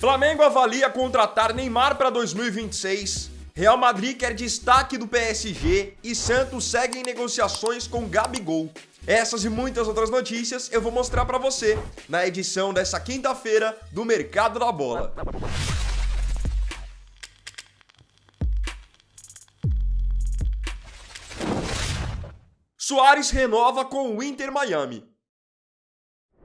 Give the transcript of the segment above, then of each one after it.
Flamengo avalia contratar Neymar para 2026. Real Madrid quer destaque do PSG e Santos segue em negociações com Gabigol. Essas e muitas outras notícias eu vou mostrar para você na edição dessa quinta-feira do Mercado da Bola. Suárez renova com o Inter Miami.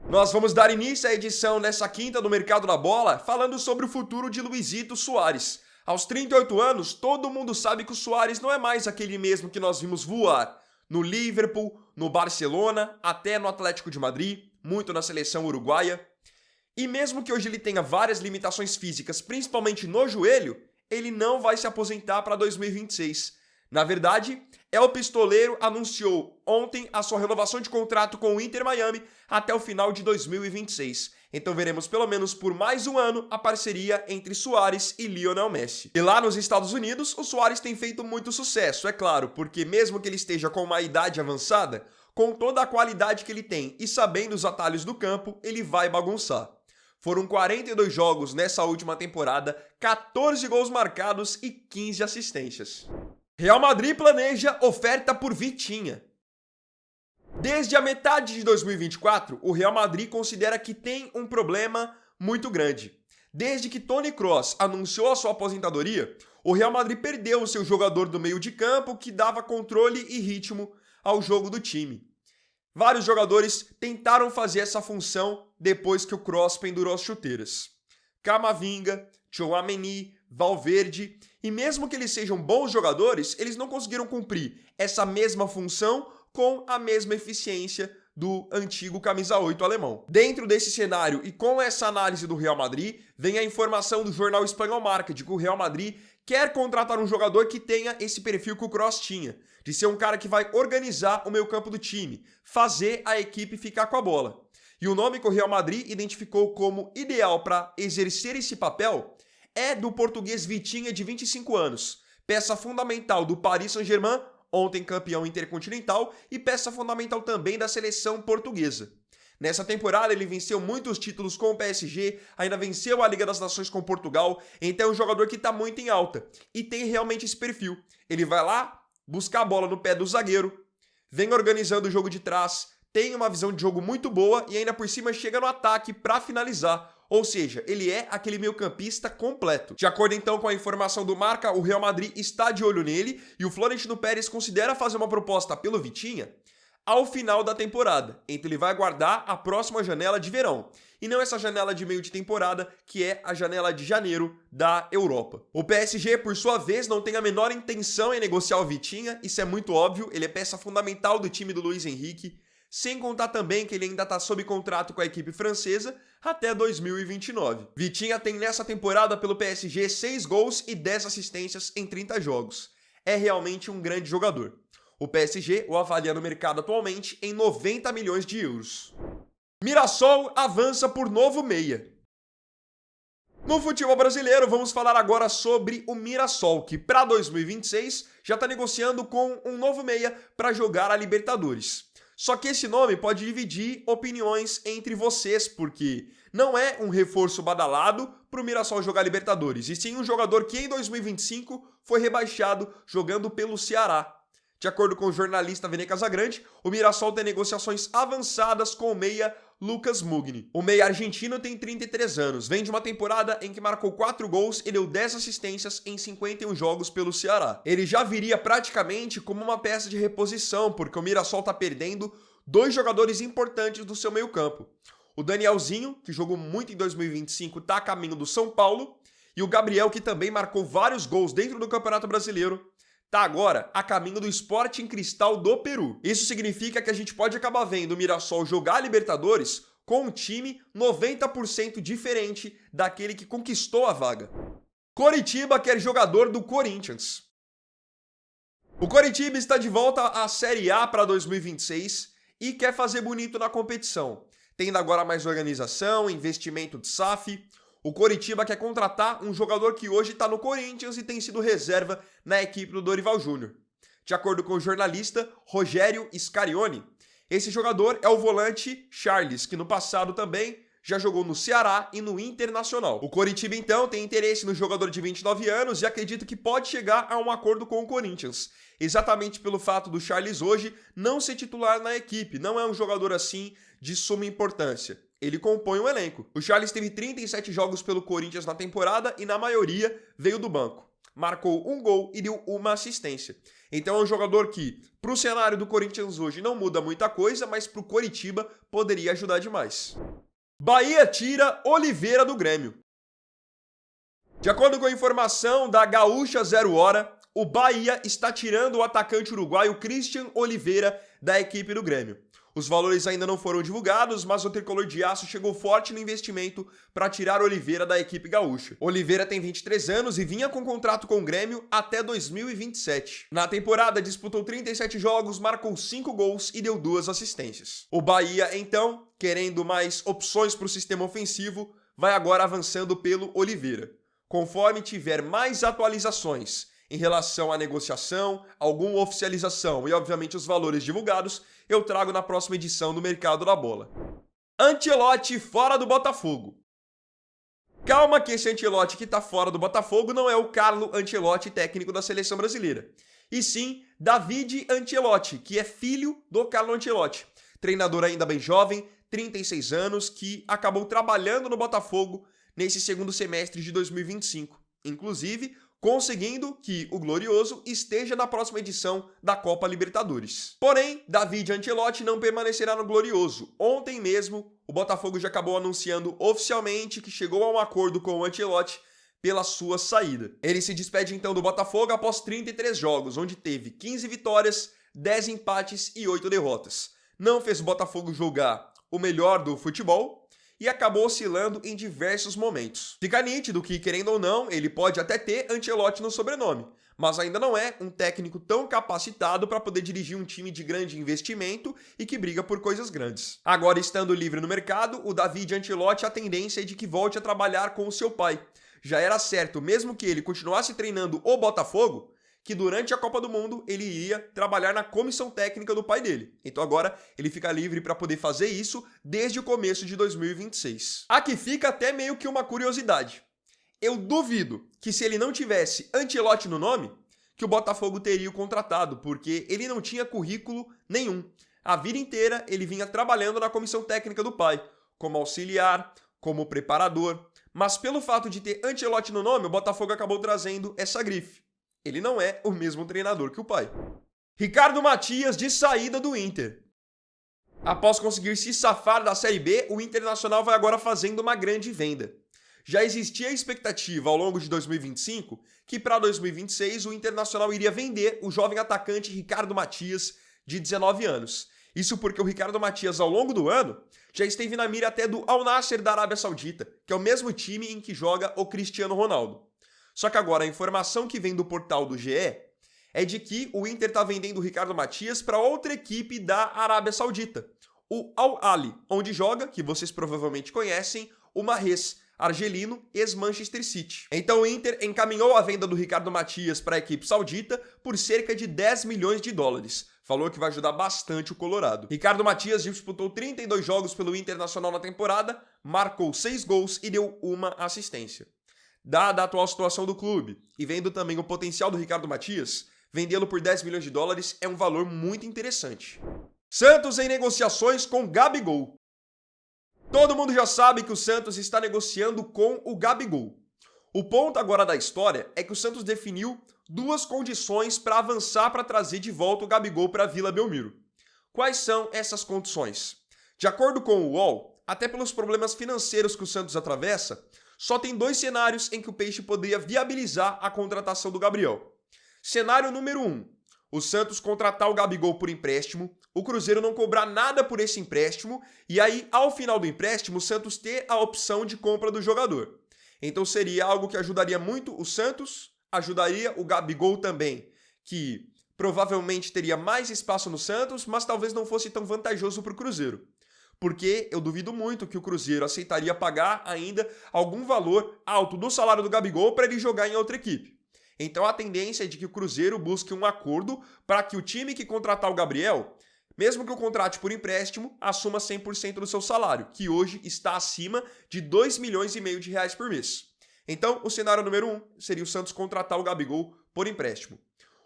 Nós vamos dar início à edição dessa quinta do Mercado da Bola falando sobre o futuro de Luizito Suárez. Aos 38 anos, todo mundo sabe que o Suárez não é mais aquele mesmo que nós vimos voar no Liverpool, no Barcelona, até no Atlético de Madrid, muito na seleção uruguaia. E mesmo que hoje ele tenha várias limitações físicas, principalmente no joelho, ele não vai se aposentar para 2026. Na verdade, o pistoleiro anunciou ontem a sua renovação de contrato com o Inter Miami até o final de 2026. Então veremos pelo menos por mais um ano a parceria entre Suárez e Lionel Messi. E lá nos Estados Unidos, o Suárez tem feito muito sucesso, é claro, porque mesmo que ele esteja com uma idade avançada, com toda a qualidade que ele tem e sabendo os atalhos do campo, ele vai bagunçar. Foram 42 jogos nessa última temporada, 14 gols marcados e 15 assistências. Real Madrid planeja oferta por Vitinha. Desde a metade de 2024, o Real Madrid considera que tem um problema muito grande. Desde que Toni Kroos anunciou a sua aposentadoria, o Real Madrid perdeu o seu jogador do meio de campo que dava controle e ritmo ao jogo do time. Vários jogadores tentaram fazer essa função depois que o Kroos pendurou as chuteiras. Camavinga, Tchouaméni, Valverde, e mesmo que eles sejam bons jogadores, eles não conseguiram cumprir essa mesma função com a mesma eficiência do antigo camisa 8 alemão. Dentro desse cenário e com essa análise do Real Madrid, vem a informação do jornal espanhol Marca de que o Real Madrid quer contratar um jogador que tenha esse perfil que o Kroos tinha, de ser um cara que vai organizar o meio-campo do time, fazer a equipe ficar com a bola. E o nome que o Real Madrid identificou como ideal para exercer esse papel é do português Vitinha, de 25 anos, peça fundamental do Paris Saint-Germain, ontem campeão intercontinental, e peça fundamental também da seleção portuguesa. Nessa temporada ele venceu muitos títulos com o PSG, ainda venceu a Liga das Nações com Portugal, então é um jogador que está muito em alta e tem realmente esse perfil. Ele vai lá, buscar a bola no pé do zagueiro, vem organizando o jogo de trás, tem uma visão de jogo muito boa e ainda por cima chega no ataque para finalizar. Ou seja, ele é aquele meio-campista completo. De acordo então com a informação do Marca, o Real Madrid está de olho nele e o Florentino Pérez considera fazer uma proposta pelo Vitinha ao final da temporada. Então ele vai aguardar a próxima janela de verão. E não essa janela de meio de temporada, que é a janela de janeiro da Europa. O PSG, por sua vez, não tem a menor intenção em negociar o Vitinha, isso é muito óbvio, ele é peça fundamental do time do Luiz Henrique. Sem contar também que ele ainda está sob contrato com a equipe francesa até 2029. Vitinha tem nessa temporada pelo PSG 6 gols e 10 assistências em 30 jogos. É realmente um grande jogador. O PSG o avalia no mercado atualmente em 90 milhões de euros. Mirassol avança por novo meia. No futebol brasileiro, vamos falar agora sobre o Mirassol, que para 2026 já está negociando com um novo meia para jogar a Libertadores. Só que esse nome pode dividir opiniões entre vocês, porque não é um reforço badalado para o Mirassol jogar Libertadores, e sim um jogador que em 2025 foi rebaixado jogando pelo Ceará. De acordo com o jornalista Vene Casagrande, o Mirassol tem negociações avançadas com o meia Lucas Mugni. O meia argentino tem 33 anos, vem de uma temporada em que marcou 4 gols e deu 10 assistências em 51 jogos pelo Ceará. Ele já viria praticamente como uma peça de reposição, porque o Mirassol está perdendo 2 jogadores importantes do seu meio-campo. O Danielzinho, que jogou muito em 2025, está a caminho do São Paulo, e o Gabriel, que também marcou vários gols dentro do Campeonato Brasileiro, está agora a caminho do Sporting Cristal do Peru. Isso significa que a gente pode acabar vendo o Mirassol jogar a Libertadores com um time 90% diferente daquele que conquistou a vaga. Coritiba quer jogador do Corinthians. O Coritiba está de volta à Série A para 2026 e quer fazer bonito na competição, tendo agora mais organização, investimento de SAF. O Coritiba quer contratar um jogador que hoje está no Corinthians e tem sido reserva na equipe do Dorival Júnior. De acordo com o jornalista Rogério Scarione, esse jogador é o volante Charles, que no passado também já jogou no Ceará e no Internacional. O Coritiba, então, tem interesse no jogador de 29 anos e acredita que pode chegar a um acordo com o Corinthians, exatamente pelo fato do Charles hoje não ser titular na equipe, não é um jogador assim de suma importância. Ele compõe o elenco. O Charles teve 37 jogos pelo Corinthians na temporada e na maioria veio do banco. Marcou um gol e deu uma assistência. Então é um jogador que, para o cenário do Corinthians hoje, não muda muita coisa, mas para o Coritiba poderia ajudar demais. Bahia tira Oliveira do Grêmio. De acordo com a informação da Gaúcha Zero Hora, o Bahia está tirando o atacante uruguaio Christian Oliveira da equipe do Grêmio. Os valores ainda não foram divulgados, mas o tricolor de aço chegou forte no investimento para tirar Oliveira da equipe gaúcha. Oliveira tem 23 anos e vinha com contrato com o Grêmio até 2027. Na temporada, disputou 37 jogos, marcou 5 gols e deu 2 assistências. O Bahia, então, querendo mais opções para o sistema ofensivo, vai agora avançando pelo Oliveira. Conforme tiver mais atualizações em relação à negociação, alguma oficialização e, obviamente, os valores divulgados, eu trago na próxima edição do Mercado da Bola. Ancelotti fora do Botafogo. Calma que esse Ancelotti que tá fora do Botafogo não é o Carlo Ancelotti, técnico da seleção brasileira. E sim, David Ancelotti, que é filho do Carlo Ancelotti. Treinador ainda bem jovem, 36 anos, que acabou trabalhando no Botafogo nesse segundo semestre de 2025. Inclusive, conseguindo que o Glorioso esteja na próxima edição da Copa Libertadores. Porém, David Ancelotti não permanecerá no Glorioso. Ontem mesmo, o Botafogo já acabou anunciando oficialmente que chegou a um acordo com o Ancelotti pela sua saída. Ele se despede então do Botafogo após 33 jogos, onde teve 15 vitórias, 10 empates e 8 derrotas. Não fez o Botafogo jogar o melhor do futebol e acabou oscilando em diversos momentos. Fica nítido que, querendo ou não, ele pode até ter Ancelotti no sobrenome, mas ainda não é um técnico tão capacitado para poder dirigir um time de grande investimento e que briga por coisas grandes. Agora, estando livre no mercado, o David Ancelotti, a tendência é de que volte a trabalhar com o seu pai. Já era certo, mesmo que ele continuasse treinando o Botafogo, que durante a Copa do Mundo ele iria trabalhar na comissão técnica do pai dele. Então agora ele fica livre para poder fazer isso desde o começo de 2026. Aqui fica até meio que uma curiosidade. Eu duvido que se ele não tivesse Ancelotti no nome, que o Botafogo teria o contratado, porque ele não tinha currículo nenhum. A vida inteira ele vinha trabalhando na comissão técnica do pai, como auxiliar, como preparador. Mas pelo fato de ter Ancelotti no nome, o Botafogo acabou trazendo essa grife. Ele não é o mesmo treinador que o pai. Ricardo Matias de saída do Inter. Após conseguir se safar da Série B, o Internacional vai agora fazendo uma grande venda. Já existia a expectativa ao longo de 2025 que para 2026 o Internacional iria vender o jovem atacante Ricardo Matias, de 19 anos. Isso porque o Ricardo Matias, ao longo do ano, já esteve na mira até do Al Nassr da Arábia Saudita, que é o mesmo time em que joga o Cristiano Ronaldo. Só que agora a informação que vem do portal do GE é de que o Inter está vendendo o Ricardo Matias para outra equipe da Arábia Saudita, o Al Ahly, onde joga, que vocês provavelmente conhecem, o Mahrez, argelino, ex-Manchester City. Então o Inter encaminhou a venda do Ricardo Matias para a equipe saudita por cerca de 10 milhões de dólares. Falou que vai ajudar bastante o Colorado. Ricardo Matias disputou 32 jogos pelo Internacional na temporada, marcou 6 gols e deu uma assistência. Dada a atual situação do clube e vendo também o potencial do Ricardo Matias, vendê-lo por 10 milhões de dólares é um valor muito interessante. Santos em negociações com Gabigol. Todo mundo já sabe que o Santos está negociando com o Gabigol. O ponto agora da história é que o Santos definiu 2 condições para avançar para trazer de volta o Gabigol para a Vila Belmiro. Quais são essas condições? De acordo com o UOL, até pelos problemas financeiros que o Santos atravessa, só tem 2 cenários em que o Peixe poderia viabilizar a contratação do Gabriel. Cenário número 1. O Santos contratar o Gabigol por empréstimo, o Cruzeiro não cobrar nada por esse empréstimo e aí, ao final do empréstimo, o Santos ter a opção de compra do jogador. Então seria algo que ajudaria muito o Santos, ajudaria o Gabigol também, que provavelmente teria mais espaço no Santos, mas talvez não fosse tão vantajoso para o Cruzeiro. Porque eu duvido muito que o Cruzeiro aceitaria pagar ainda algum valor alto do salário do Gabigol para ele jogar em outra equipe. Então a tendência é de que o Cruzeiro busque um acordo para que o time que contratar o Gabriel mesmo que o contrate por empréstimo, assuma 100% do seu salário, que hoje está acima de 2,5 milhões de reais por mês. Então, o cenário número 1 seria o Santos contratar o Gabigol por empréstimo.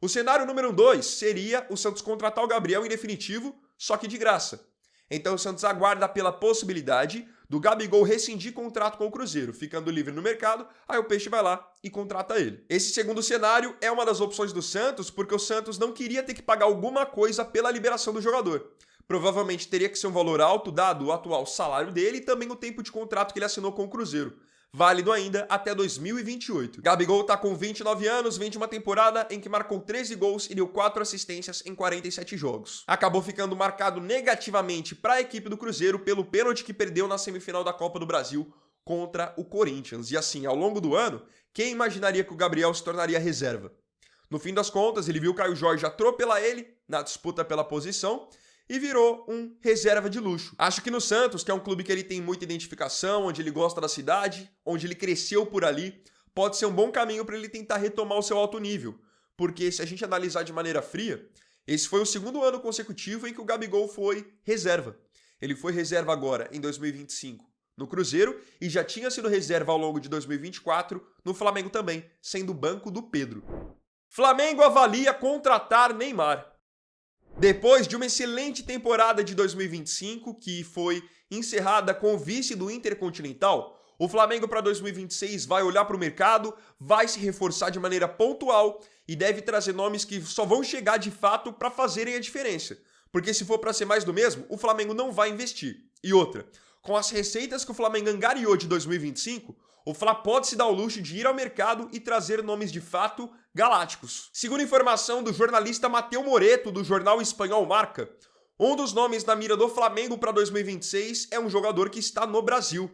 O cenário número 2 seria o Santos contratar o Gabriel em definitivo, só que de graça. Então o Santos aguarda pela possibilidade do Gabigol rescindir contrato com o Cruzeiro, ficando livre no mercado, aí o Peixe vai lá e contrata ele. Esse segundo cenário é uma das opções do Santos, porque o Santos não queria ter que pagar alguma coisa pela liberação do jogador. Provavelmente teria que ser um valor alto, dado o atual salário dele e também o tempo de contrato que ele assinou com o Cruzeiro. Válido ainda até 2028. Gabigol tá com 29 anos, vem de uma temporada em que marcou 13 gols e deu 4 assistências em 47 jogos. Acabou ficando marcado negativamente para a equipe do Cruzeiro pelo pênalti que perdeu na semifinal da Copa do Brasil contra o Corinthians. E assim, ao longo do ano, quem imaginaria que o Gabriel se tornaria reserva? No fim das contas, ele viu o Caio Jorge atropelar ele na disputa pela posição e virou um reserva de luxo. Acho que no Santos, que é um clube que ele tem muita identificação, onde ele gosta da cidade, onde ele cresceu por ali, pode ser um bom caminho para ele tentar retomar o seu alto nível. Porque se a gente analisar de maneira fria, esse foi o segundo ano consecutivo em que o Gabigol foi reserva. Ele foi reserva agora, em 2025, no Cruzeiro, e já tinha sido reserva ao longo de 2024 no Flamengo também, sendo banco do Pedro. Flamengo avalia contratar Neymar. Depois de uma excelente temporada de 2025, que foi encerrada com o vice do Intercontinental, o Flamengo para 2026 vai olhar para o mercado, vai se reforçar de maneira pontual e deve trazer nomes que só vão chegar de fato para fazerem a diferença. Porque se for para ser mais do mesmo, o Flamengo não vai investir. E outra, com as receitas que o Flamengo angariou de 2025, o Fla pode se dar o luxo de ir ao mercado e trazer nomes de fato galácticos. Segundo informação do jornalista Mateu Moreto, do jornal espanhol Marca, um dos nomes na mira do Flamengo para 2026 é um jogador que está no Brasil,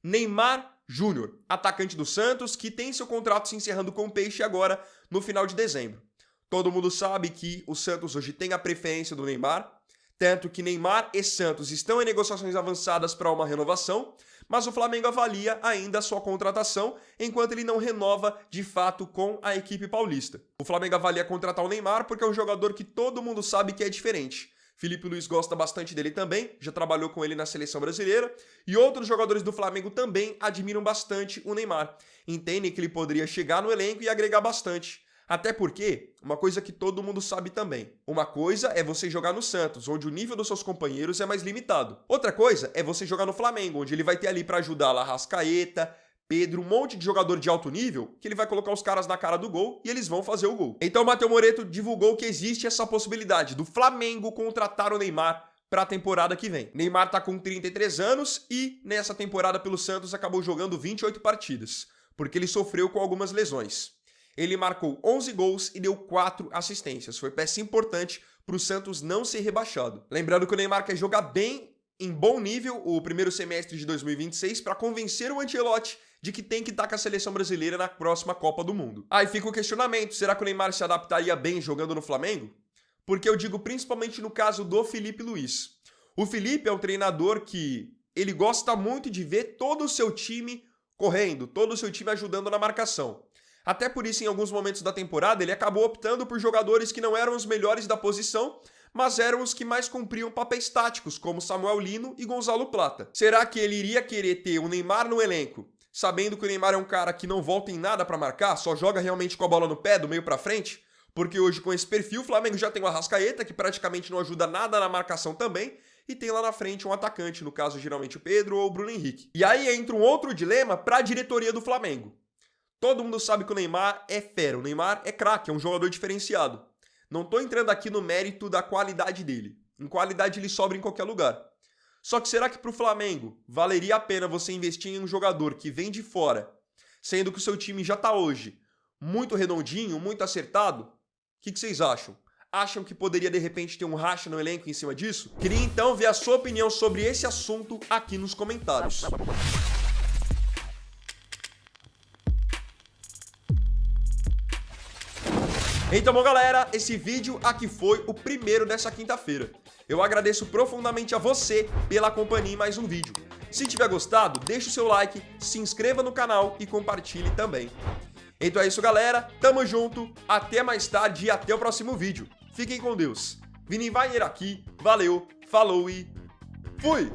Neymar Júnior, atacante do Santos, que tem seu contrato se encerrando com o Peixe agora no final de dezembro. Todo mundo sabe que o Santos hoje tem a preferência do Neymar, tanto que Neymar e Santos estão em negociações avançadas para uma renovação, mas o Flamengo avalia ainda a sua contratação, enquanto ele não renova de fato com a equipe paulista. O Flamengo avalia contratar o Neymar porque é um jogador que todo mundo sabe que é diferente. Felipe Luiz gosta bastante dele também, já trabalhou com ele na seleção brasileira, e outros jogadores do Flamengo também admiram bastante o Neymar. Entendem que ele poderia chegar no elenco e agregar bastante. Até porque, uma coisa que todo mundo sabe também, uma coisa é você jogar no Santos, onde o nível dos seus companheiros é mais limitado. Outra coisa é você jogar no Flamengo, onde ele vai ter ali para ajudar Arrascaeta, Pedro, um monte de jogador de alto nível, que ele vai colocar os caras na cara do gol e eles vão fazer o gol. Então o Mateu Moreto divulgou que existe essa possibilidade do Flamengo contratar o Neymar para a temporada que vem. Neymar tá com 33 anos e nessa temporada pelo Santos acabou jogando 28 partidas, porque ele sofreu com algumas lesões. Ele marcou 11 gols e deu 4 assistências. Foi peça importante para o Santos não ser rebaixado. Lembrando que o Neymar quer jogar bem, em bom nível, o primeiro semestre de 2026 para convencer o Ancelotti de que tem que estar com a seleção brasileira na próxima Copa do Mundo. Aí fica o questionamento, será que o Neymar se adaptaria bem jogando no Flamengo? Porque eu digo principalmente no caso do Felipe Luiz. O Felipe é um treinador que ele gosta muito de ver todo o seu time correndo, todo o seu time ajudando na marcação. Até por isso, em alguns momentos da temporada, ele acabou optando por jogadores que não eram os melhores da posição, mas eram os que mais cumpriam papéis táticos, como Samuel Lino e Gonzalo Plata. Será que ele iria querer ter o Neymar no elenco, sabendo que o Neymar é um cara que não volta em nada pra marcar, só joga realmente com a bola no pé, do meio pra frente? Porque hoje, com esse perfil, o Flamengo já tem o Arrascaeta, que praticamente não ajuda nada na marcação também, e tem lá na frente um atacante, no caso, geralmente o Pedro ou o Bruno Henrique. E aí entra um outro dilema pra diretoria do Flamengo. Todo mundo sabe que o Neymar é fera, o Neymar é craque, é um jogador diferenciado. Não tô entrando aqui no mérito da qualidade dele. Em qualidade ele sobra em qualquer lugar. Só que será que pro Flamengo valeria a pena você investir em um jogador que vem de fora, sendo que o seu time já tá hoje muito redondinho, muito acertado? O que vocês acham? Acham que poderia de repente ter um racha no elenco em cima disso? Queria então ver a sua opinião sobre esse assunto aqui nos comentários. Então, bom, galera, esse vídeo aqui foi o primeiro dessa quinta-feira. Eu agradeço profundamente a você pela companhia em mais um vídeo. Se tiver gostado, deixa o seu like, se inscreva no canal e compartilhe também. Então é isso, galera. Tamo junto, até mais tarde e até o próximo vídeo. Fiquem com Deus. Vini Wagner aqui, valeu, falou e fui!